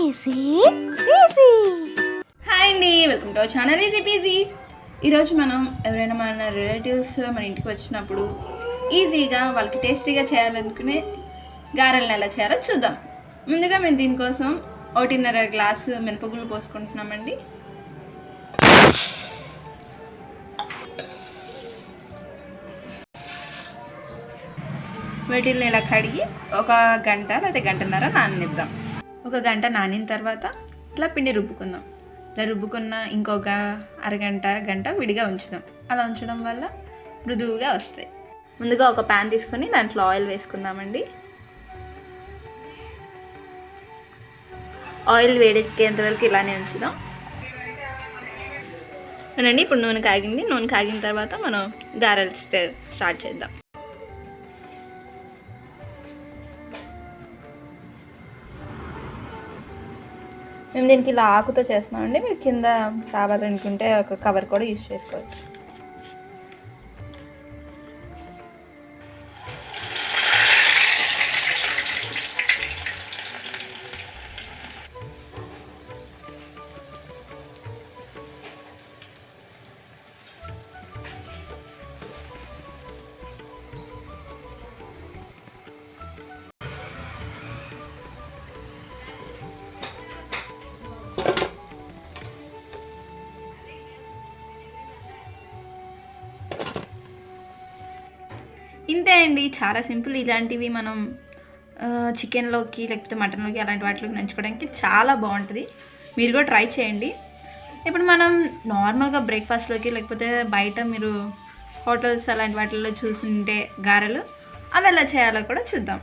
Easy easy. Hi అండి, welcome to our channel easy PG. ఈరోజు మనం ఎవరైనా మన రిలేటివ్స్ మన ఇంటికి వచ్చినప్పుడు ఈజీగా వాళ్ళకి టేస్టీగా చేయాలనుకునే గారెలను ఎలా చేయాలో చూద్దాం. ముందుగా మేము దీనికోసం 1.5 గ్లాసు మినపగుళ్ళు పోసుకుంటున్నామండి. వీటిని ఇలా కడిగి ఒక గంట లేదా గంటన్నర నాననిద్దాం. ఒక గంట నానిన తర్వాత ఇట్లా పిండి రుబ్బుకుందాం. ఇలా రుబ్బుకున్న ఇంకొక గంట విడిగా ఉంచుదాం. అలా ఉంచడం వల్ల మృదువుగా వస్తాయి. ముందుగా ఒక ప్యాన్ తీసుకొని దాంట్లో ఆయిల్ వేసుకుందామండి. ఆయిల్ వేడెక్కేంత వరకు ఇలానే ఉంచుదాం. అవునండి, ఇప్పుడు నూనె కాగింది. నూనె కాగిన తర్వాత మనం గారెలు స్టార్ట్ చేద్దాం. మేము దీనికి ఇలా ఆకుతో చేస్తున్నామండి. మీరు కింద కావాలనుకుంటే ఒక కవర్ కూడా యూజ్ చేసుకోవచ్చు. ఇంతే అండి, చాలా సింపుల్. ఇలాంటివి మనం చికెన్లోకి లేకపోతే మటన్లోకి అలాంటి వాటిలోకి నంచుకోవడానికి చాలా బాగుంటుంది. మీరు కూడా ట్రై చేయండి. ఇప్పుడు మనం నార్మల్గా బ్రేక్ఫాస్ట్లోకి లేకపోతే బయట మీరు హోటల్స్ అలాంటి వాటిల్లో చూసుంటే గారెలు అవి ఎలా చేయాలో కూడా చూద్దాం.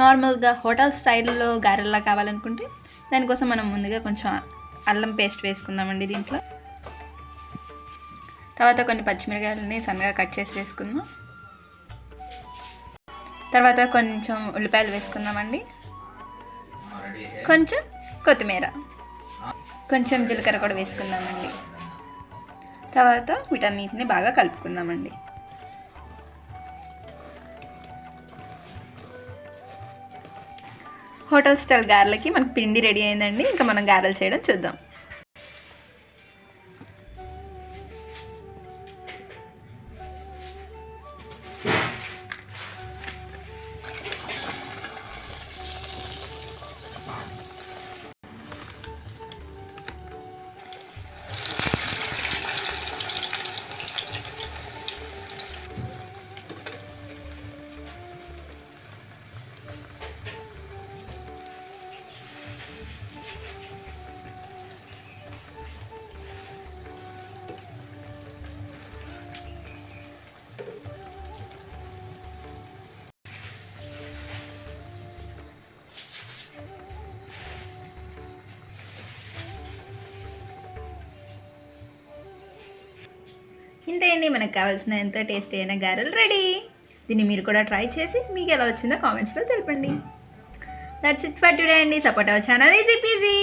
నార్మల్గా హోటల్ స్టైల్లో గారెల్లా కావాలనుకుంటే దానికోసం మనం ముందుగా కొంచెం అల్లం పేస్ట్ వేసుకుందామండి. దీంట్లో తర్వాత కొన్ని పచ్చిమిరకాయలని సన్నగా కట్ చేసి వేసుకుందాం. తర్వాత కొంచెం ఉల్లిపాయలు వేసుకుందామండి. కొంచెం కొత్తిమీర, కొంచెం జీలకర్ర కూడా వేసుకుందామండి. తర్వాత వీటన్నిటిని బాగా కలుపుకుందామండి. హోటల్ స్టైల్ గారెలకి మనకి పిండి రెడీ అయిందండి. ఇంకా మనం గారెలు చేయడం చూద్దాం. ఇంతే అండి, మనకు కావాల్సిన ఎంతో టేస్టీ అయిన గారెలు రెడీ. దీన్ని మీరు కూడా ట్రై చేసి మీకు ఎలా వచ్చిందో కామెంట్స్లో తెలపండి. దట్స్ ఇట్ ఫర్ టుడే అండి. Support our channel easy PG.